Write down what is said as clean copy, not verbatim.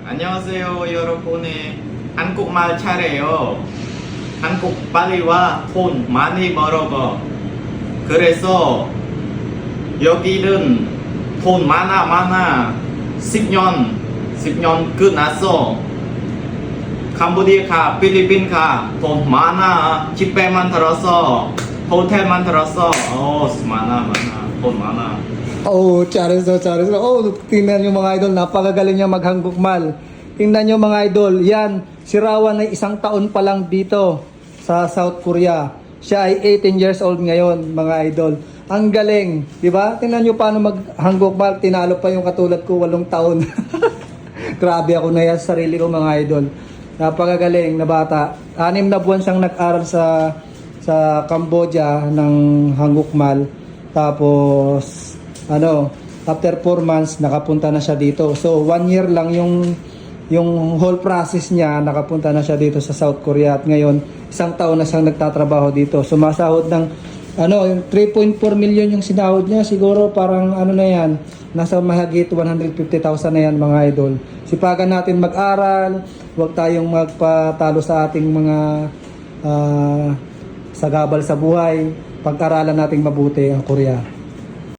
안녕하세요 여러분의 한국말 잘해요. 한국 빨리와 돈 많이 벌어가. 그래서 여기는 돈 많아 10년 끝났어. 캄보디아 가, 필리핀 가, 돈 많아. 집에 만들었어, 호텔 만들었어. 많아, 돈 많아. Oh, Charizard. Oh, tingnan nyo mga idol, napakagaling niya maghangukmal. Tingnan nyo mga idol, yan, si Rawan ay 1 taon pa lang dito sa South Korea. Siya ay 18 years old ngayon mga idol. Ang galing, di ba? Tingnan nyo paano maghangukmal, tinalo pa yung katulad ko 8 taon. Grabe ako na yan sa sarili ko mga idol. Napakagaling na bata. 6 na buwan siyang nag-aral sa Cambodia ng hangukmal. Tapos after 4 months nakapunta na siya dito. So 1 year lang yung whole process niya, nakapunta na siya dito sa South Korea at ngayon 1 taon na siyang nagtatrabaho dito. Sumasahod ng yung 3.4 million yung sinahod niya, siguro parang na yan, nasa mahigit 150,000 na yan mga idol. Sipagan natin mag-aral, huwag tayong magpatalo sa ating mga sagabal sa buhay, pag-aralan nating mabuti ang Korea.